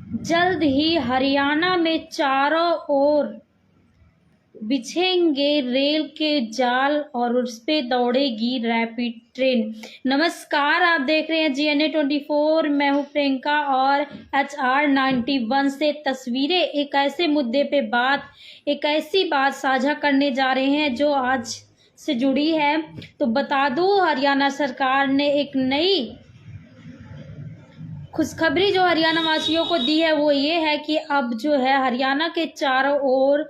जल्द ही हरियाणा में चारों ओर बिछेंगे रेल के जाल और उस पे दौड़ेगी रैपिड ट्रेन। नमस्कार, आप देख रहे हैं GNA24। मैं हूं प्रियंका और HR91 से तस्वीरें एक ऐसे मुद्दे पे एक ऐसी बात साझा करने जा रहे हैं जो आज से जुड़ी है। तो बता दूं, हरियाणा सरकार ने एक नई खुशखबरी जो हरियाणा वासियों को दी है वो ये है कि अब जो है हरियाणा के चारों ओर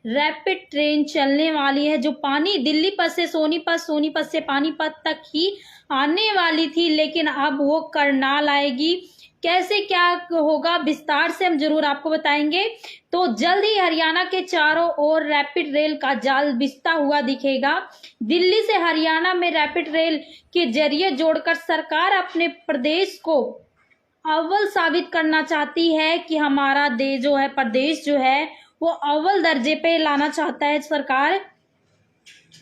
रैपिड ट्रेन चलने वाली है, जो दिल्ली पर से सोनीपत, सोनीपत से पानीपत तक ही आने वाली थी, लेकिन अब वो करनाल आएगी। कैसे क्या होगा विस्तार से हम जरूर आपको बताएंगे। तो जल्द ही हरियाणा के चारों ओर रैपिड रेल का जाल बिछता हुआ दिखेगा। दिल्ली से हरियाणा में रैपिड रेल के जरिए जोड़कर सरकार अपने प्रदेश को अव्वल साबित करना चाहती है कि हमारा प्रदेश जो है वो अव्वल दर्जे पे लाना चाहता है सरकार।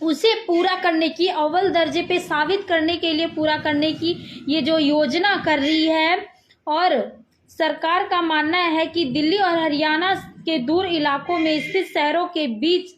उसे पूरा करने की, अव्वल दर्जे पे साबित करने के लिए पूरा करने की ये जो योजना कर रही है। और सरकार का मानना है कि दिल्ली और हरियाणा के दूर इलाकों में स्थित शहरों के बीच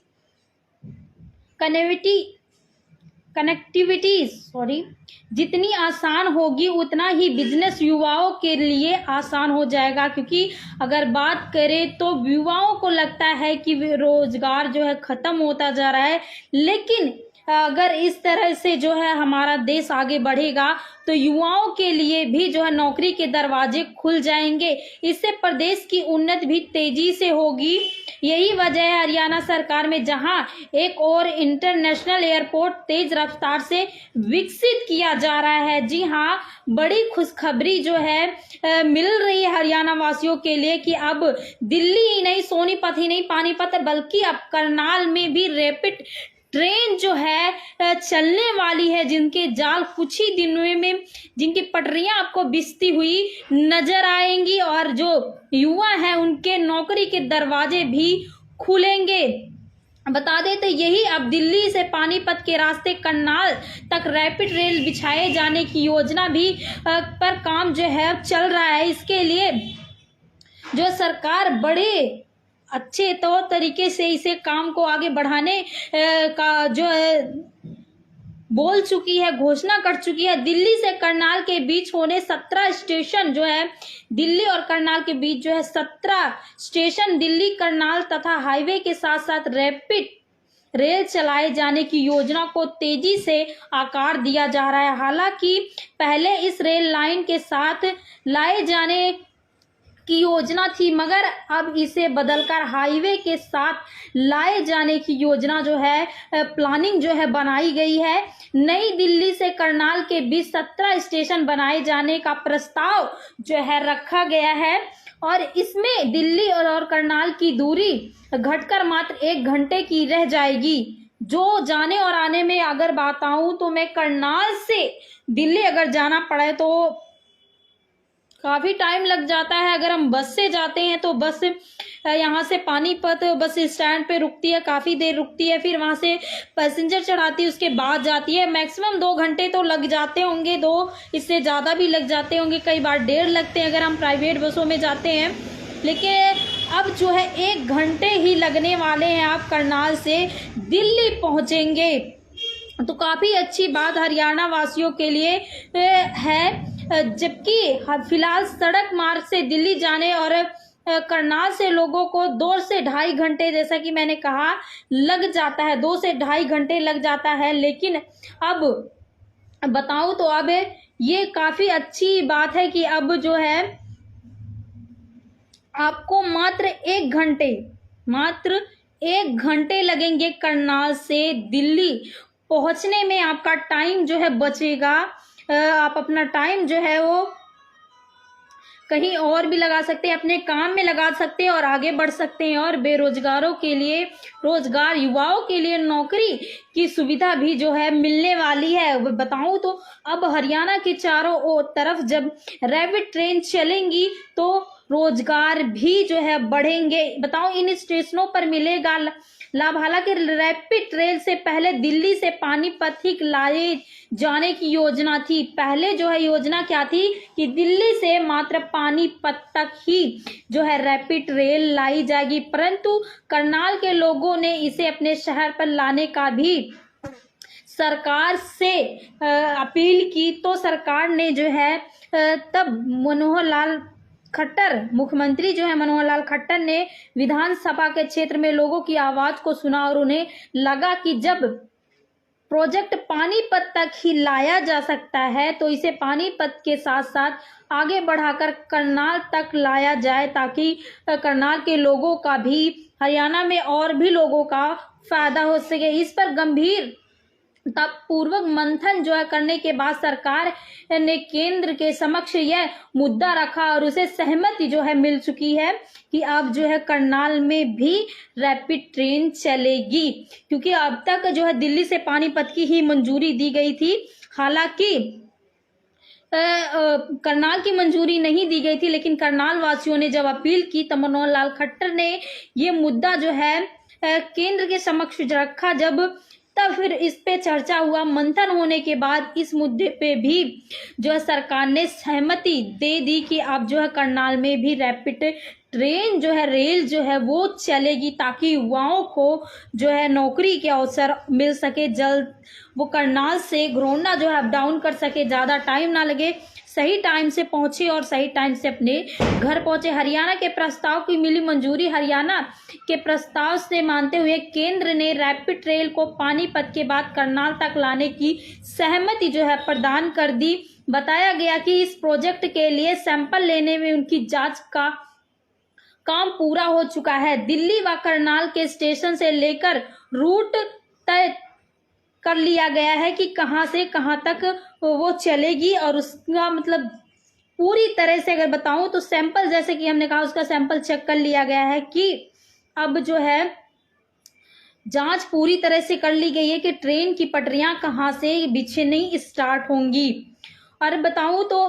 कनेक्टिविटी जितनी आसान होगी उतना ही बिजनेस युवाओं के लिए आसान हो जाएगा। क्योंकि अगर बात करें तो युवाओं को लगता है कि रोजगार जो है खत्म होता जा रहा है, लेकिन अगर इस तरह से जो है हमारा देश आगे बढ़ेगा तो युवाओं के लिए भी जो है नौकरी के दरवाजे खुल जाएंगे। इससे प्रदेश की उन्नति भी तेजी से होगी। यही वजह है हरियाणा सरकार में जहां एक और इंटरनेशनल एयरपोर्ट तेज रफ्तार से विकसित किया जा रहा है। जी हाँ, बड़ी खुशखबरी जो है मिल रही है हरियाणा वासियों के लिए कि अब दिल्ली ही नहीं, सोनीपत ही नहीं, पानीपत बल्कि अब करनाल में भी रैपिड ट्रेन जो है चलने वाली है, जिनके जाल कुछ ही दिनों में, जिनकी पटरियां आपको बिछती हुई नजर आएंगी और जो युवा हैं उनके नौकरी के दरवाजे भी खुलेंगे। बता देते यही अब दिल्ली से पानीपत के रास्ते करनाल तक रैपिड रेल बिछाए जाने की योजना भी पर काम जो है चल रहा है। इसके लिए जो सरकार बड़े अच्छे तौर तरीके से इसे काम को आगे बढ़ाने का जो है बोल चुकी है, घोषणा कर चुकी है। दिल्ली से करनाल के बीच होने 17 स्टेशन जो है, दिल्ली और करनाल के बीच जो है 17 स्टेशन दिल्ली करनाल तथा हाईवे के साथ साथ रैपिड रेल चलाए जाने की योजना को तेजी से आकार दिया जा रहा है। हालांकि पहले इस रेल लाइन के साथ लाए जाने की योजना थी, मगर अब इसे बदलकर हाईवे के साथ लाए जाने की योजना जो है, प्लानिंग जो है बनाई गई है। नई दिल्ली से करनाल के बीच 17 स्टेशन बनाए जाने का प्रस्ताव जो है रखा गया है और इसमें दिल्ली और करनाल की दूरी घटकर मात्र 1 घंटे की रह जाएगी। जो जाने और आने में अगर बात आऊं तो मैं करनाल से दिल्ली अगर जाना पड़े तो काफी टाइम लग जाता है। अगर हम बस से जाते हैं तो बस यहाँ से पानीपत बस स्टैंड पे रुकती है, काफी देर रुकती है, फिर वहां से पैसेंजर चढ़ाती है, उसके बाद जाती है। मैक्सिमम 2 घंटे तो लग जाते होंगे, 2 इससे ज्यादा भी लग जाते होंगे, कई बार 1.5 लगते हैं अगर हम प्राइवेट बसों में जाते हैं। लेकिन अब जो है 1 घंटे ही लगने वाले हैं, आप करनाल से दिल्ली पहुंचेंगे। तो काफी अच्छी बात हरियाणा वासियों के लिए है। जबकि फिलहाल सड़क मार्ग से दिल्ली जाने और करनाल से लोगों को 2 से 2.5 घंटे, जैसा कि मैंने कहा, लग जाता है, 2 से 2.5 घंटे लग जाता है। लेकिन अब बताऊं तो अब ये काफी अच्छी बात है कि अब जो है आपको मात्र 1 घंटे लगेंगे करनाल से दिल्ली पहुंचने में। आपका टाइम जो है बचेगा, आप अपना टाइम जो है वो कहीं और भी लगा सकते हैं, अपने काम में लगा सकते हैं और आगे बढ़ सकते हैं। और बेरोजगारों के लिए रोजगार, युवाओं के लिए नौकरी की सुविधा भी जो है मिलने वाली है। बताऊं तो अब हरियाणा के चारों तरफ जब रैपिड ट्रेन चलेंगी तो रोजगार भी जो है बढ़ेंगे। बताओ इन स्टेशनों पर मिलेगा लाभ। हालांकि रैपिड रेल से पहले दिल्ली से पानीपत ही लाए जाने की योजना थी। पहले जो है योजना क्या थी कि दिल्ली से मात्र पानीपत तक ही जो है रैपिड रेल लाई जाएगी, परंतु करनाल के लोगों ने इसे अपने शहर पर लाने का भी सरकार से अपील की, तो सरकार ने जो है तब मनोहर लाल खट्टर, मुख्यमंत्री जो है मनोहर लाल खट्टर ने विधानसभा के क्षेत्र में लोगों की आवाज को सुना और उन्हें लगा कि जब प्रोजेक्ट पानीपत तक ही लाया जा सकता है तो इसे पानीपत के साथ साथ आगे बढ़ाकर करनाल तक लाया जाए, ताकि करनाल के लोगों का भी, हरियाणा में और भी लोगों का फायदा हो सके। इस पर गंभीर तब पूर्वक मंथन जो है करने के बाद सरकार ने केंद्र के समक्ष यह मुद्दा रखा और उसे सहमति जो है मिल चुकी है कि अब जो है करनाल में भी रैपिड ट्रेन चलेगी, क्योंकि अब तक जो है दिल्ली से पानीपत की ही मंजूरी दी गई थी। हालांकि करनाल की मंजूरी नहीं दी गई थी, लेकिन करनाल वासियों ने जब अपील की तो मनोहर लाल खट्टर ने ये मुद्दा जो है केंद्र के समक्ष रखा। जब तब फिर इस पे चर्चा हुआ, मंथन होने के बाद इस मुद्दे पे भी जो है सरकार ने सहमति दे दी कि अब जो है करनाल में भी रैपिड ट्रेन जो है, रेल जो है वो चलेगी, ताकि युवाओं को जो है नौकरी के अवसर मिल सके। जल्द वो करनाल से घरोंडा जो है अप डाउन कर सके, ज़्यादा टाइम ना लगे, सही टाइम से पहुंचे और सही टाइम से अपने घर पहुंचे। हरियाणा के प्रस्ताव की मिली मंजूरी। हरियाणा के प्रस्ताव से मानते हुए केंद्र ने रैपिड रेल को पानीपत के बाद करनाल तक लाने की सहमति जो है प्रदान कर दी। बताया गया कि इस प्रोजेक्ट के लिए सैंपल लेने में उनकी जांच का काम पूरा हो चुका है। दिल्ली व करनाल के स्टेशन से लेकर रूट तय कर लिया गया है कि कहां से कहां तक वो चलेगी, और उसका मतलब पूरी तरह से अगर बताऊं तो सैंपल, जैसे कि हमने कहा, उसका सैंपल चेक कर लिया गया है कि अब जो है जांच पूरी तरह से कर ली गई है कि ट्रेन की पटरियां कहां से बिछनी स्टार्ट होंगी। और बताऊं तो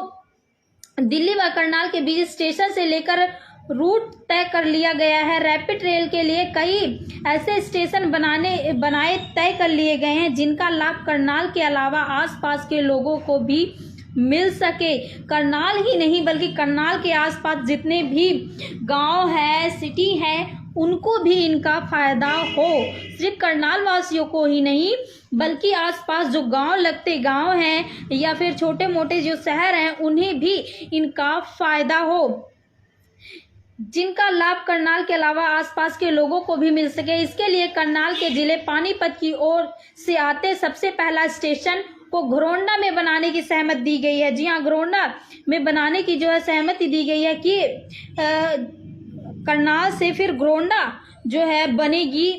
दिल्ली व करनाल के बीच स्टेशन से लेकर रूट तय कर लिया गया है। रैपिड रेल के लिए कई ऐसे स्टेशन बनाए तय कर लिए गए हैं जिनका लाभ करनाल के अलावा आसपास के लोगों को भी मिल सके। करनाल ही नहीं बल्कि करनाल के आसपास जितने भी गांव है, सिटी है, उनको भी इनका फायदा हो। सिर्फ करनाल वासियों को ही नहीं बल्कि आसपास जो गांव लगते गांव हैं या फिर छोटे मोटे जो शहर हैं, उन्हें भी इनका फायदा हो, जिनका लाभ करनाल के अलावा आसपास के लोगों को भी मिल सके। इसके लिए करनाल के जिले पानीपत की ओर से आते सबसे पहला स्टेशन को घरोंडा में बनाने की सहमति दी गई है। जी हाँ, घरोंडा में बनाने की जो है सहमति दी गई है कि करनाल से फिर घरोंडा जो है बनेगी,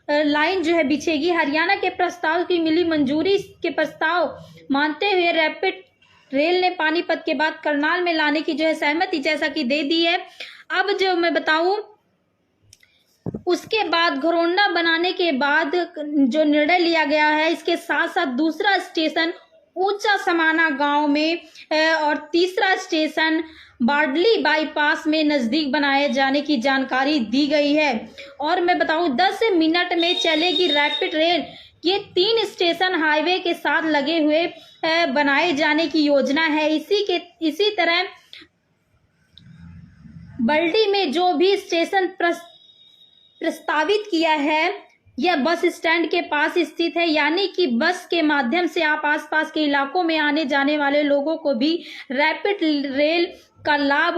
लाइन जो है बिछेगी। हरियाणा के प्रस्ताव की मिली मंजूरी के प्रस्ताव मानते हुए रैपिड रेल ने पानीपत के बाद करनाल में लाने की जो है सहमति जैसा कि दे दी है। अब जो मैं बताऊं, उसके बाद घरोंडा बनाने के बाद जो निर्णय लिया गया है, इसके साथ साथ दूसरा स्टेशन ऊंचा समाना गांव में और तीसरा स्टेशन बाडली बाईपास में नजदीक बनाए जाने की जानकारी दी गई है। और मैं बताऊं 10 मिनट में चलेगी रैपिड रेल। ये 3 स्टेशन हाईवे के साथ लगे हुए बनाए जाने की योजना है। इसी तरह बल्डी में जो भी स्टेशन प्रस्तावित किया है यह बस स्टैंड के पास स्थित है, यानी कि बस के माध्यम से आप आसपास के इलाकों में आने जाने वाले लोगों को भी रैपिड रेल का लाभ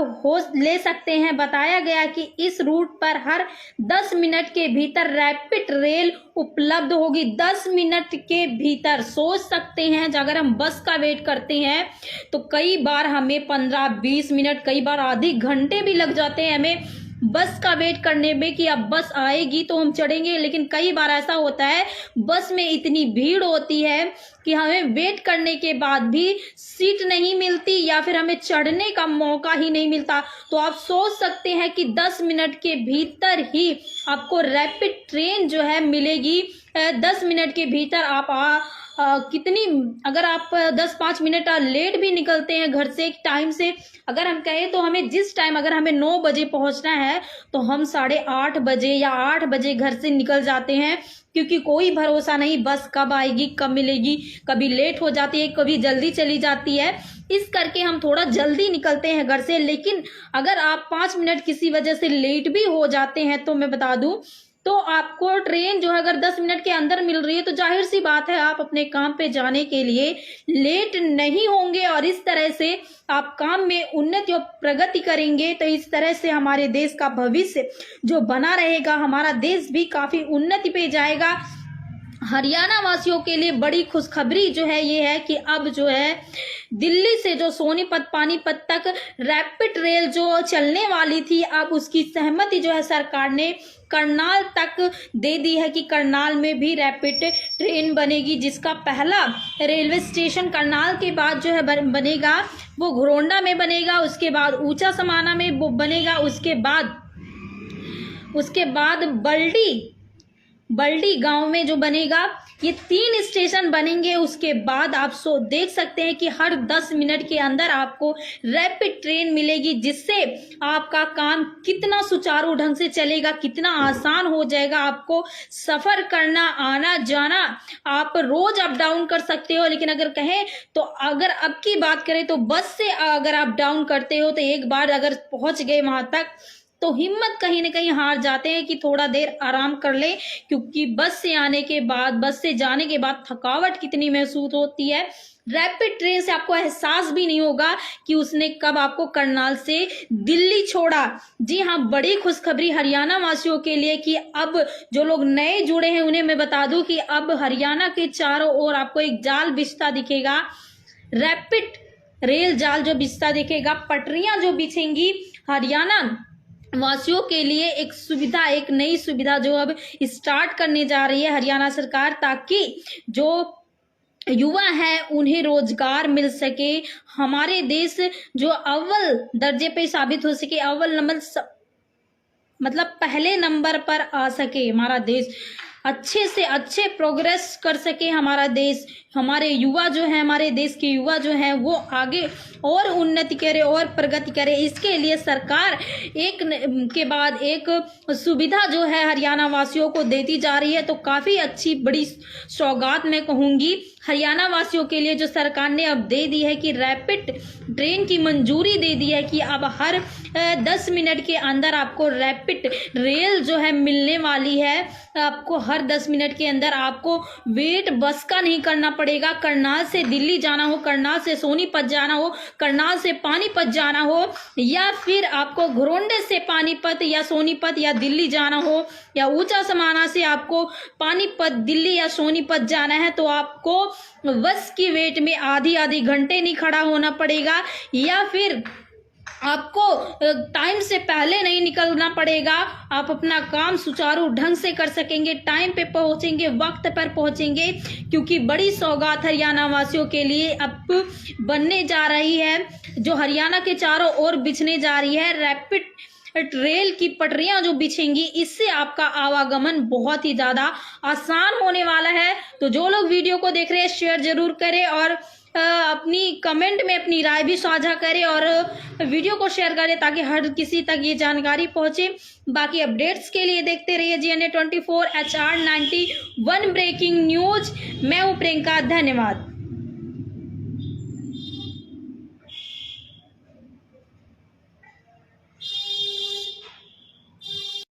ले सकते हैं। बताया गया कि इस रूट पर हर 10 मिनट के भीतर रैपिड रेल उपलब्ध होगी। 10 मिनट के भीतर सोच सकते हैं, अगर हम बस का वेट करते हैं तो कई बार हमें 15-20 मिनट, कई बार आधे घंटे भी लग जाते हैं हमें बस का वेट करने में कि अब बस आएगी तो हम चढ़ेंगे। लेकिन कई बार ऐसा होता है बस में इतनी भीड़ होती है कि हमें वेट करने के बाद भी सीट नहीं मिलती या फिर हमें चढ़ने का मौका ही नहीं मिलता। तो आप सोच सकते हैं कि 10 मिनट के भीतर ही आपको रैपिड ट्रेन जो है मिलेगी। 10 मिनट के भीतर आप कितनी, अगर आप 10-5 मिनट लेट भी निकलते हैं घर से टाइम से, अगर हम कहें तो हमें जिस टाइम, अगर हमें 9 बजे पहुंचना है तो हम 8:30 बजे या 8 बजे घर से निकल जाते हैं, क्योंकि कोई भरोसा नहीं बस कब आएगी, कब मिलेगी, कभी लेट हो जाती है, कभी जल्दी चली जाती है। इस करके हम थोड़ा जल्दी निकलते हैं घर से। लेकिन अगर आप 5 मिनट किसी वजह से लेट भी हो जाते हैं तो मैं बता दूं, तो आपको ट्रेन जो है अगर 10 मिनट के अंदर मिल रही है तो जाहिर सी बात है आप अपने काम पे जाने के लिए लेट नहीं होंगे, और इस तरह से आप काम में उन्नति और प्रगति करेंगे। तो इस तरह से हमारे देश का भविष्य जो बना रहेगा, हमारा देश भी काफी उन्नति पे जाएगा। हरियाणा वासियों के लिए बड़ी खुशखबरी जो है ये है कि अब जो है दिल्ली से जो सोनीपत पानीपत तक रैपिड रेल जो चलने वाली थी, अब उसकी सहमति जो है सरकार ने करनाल तक दे दी है कि करनाल में भी रैपिड ट्रेन बनेगी, जिसका पहला रेलवे स्टेशन करनाल के बाद जो है बनेगा वो घरोंडा में बनेगा, उसके बाद ऊंचा समाना में बनेगा, उसके बाद बल्डी गांव में जो बनेगा। ये 3 स्टेशन बनेंगे। उसके बाद आप देख सकते हैं कि हर 10 मिनट के अंदर आपको रैपिड ट्रेन मिलेगी, जिससे आपका काम कितना सुचारू ढंग से चलेगा, कितना आसान हो जाएगा। आपको सफर करना, आना जाना, आप रोज अप डाउन कर सकते हो। लेकिन अगर कहें तो अगर अब की बात करें तो बस से अगर अप डाउन करते हो तो एक बार अगर पहुंच गए वहां तक तो हिम्मत कहीं ना कहीं हार जाते हैं कि थोड़ा देर आराम कर ले, क्योंकि बस से आने के बाद, बस से जाने के बाद थकावट कितनी महसूस होती है। रैपिड ट्रेन से आपको एहसास भी नहीं होगा कि उसने कब आपको करनाल से दिल्ली छोड़ा। जी हाँ, बड़ी खुशखबरी हरियाणा वासियों के लिए कि अब जो लोग नए जुड़े हैं उन्हें मैं बता दूं कि अब हरियाणा के चारों ओर आपको एक जाल बिछता दिखेगा, रैपिड रेल जाल जो बिछता दिखेगा, पटरियां जो बिछेंगी। हरियाणा वासियों के लिए एक सुविधा, एक नई सुविधा जो अब स्टार्ट करने जा रही है हरियाणा सरकार, ताकि जो युवा है उन्हें रोजगार मिल सके, हमारे देश जो अव्वल दर्जे पे साबित हो सके, अव्वल नंबर मतलब पहले नंबर पर आ सके, हमारा देश अच्छे से अच्छे प्रोग्रेस कर सके, हमारा देश, हमारे युवा जो है, हमारे देश के युवा जो है वो आगे और उन्नति करे और प्रगति करे। इसके लिए सरकार एक के बाद एक सुविधा जो है हरियाणा वासियों को देती जा रही है। तो काफी अच्छी बड़ी सौगात मैं कहूंगी हरियाणा वासियों के लिए जो सरकार ने अब दे दी है कि रैपिड ट्रेन की मंजूरी दे दी है कि अब हर 10 मिनट के अंदर आपको रैपिड रेल जो है मिलने वाली है। आपको हर 10 मिनट के अंदर आपको वेट बस का नहीं करना पड़ेगा। करनाल से दिल्ली जाना हो, करनाल से सोनीपत जाना हो, करनाल से पानीपत जाना हो, या फिर आपको घरोंडे से पानीपत या सोनीपत या दिल्ली जाना हो, या ऊंचा समाना से आपको पानीपत, दिल्ली या सोनीपत जाना है, तो आपको बस की वेट में आधी घंटे नहीं खड़ा होना पड़ेगा, या फिर आपको टाइम से पहले नहीं निकलना पड़ेगा। आप अपना काम सुचारू ढंग से कर सकेंगे, टाइम पे पहुंचेंगे, वक्त पर पहुंचेंगे, क्योंकि बड़ी सौगात हरियाणा वासियों के लिए अब बनने जा रही है, जो हरियाणा के चारों ओर बिछने जा रही है। रैपिड रेल की पटरियां जो बिछेंगी, इससे आपका आवागमन बहुत ही ज्यादा आसान होने वाला है। तो जो लोग वीडियो को देख रहे हैं शेयर जरूर करें, और अपनी कमेंट में अपनी राय भी साझा करें, और वीडियो को शेयर करें ताकि हर किसी तक ये जानकारी पहुंचे। बाकी अपडेट्स के लिए देखते रहिए GNA 24 HR 91 ब्रेकिंग न्यूज। मैं हूं प्रियंका, धन्यवाद।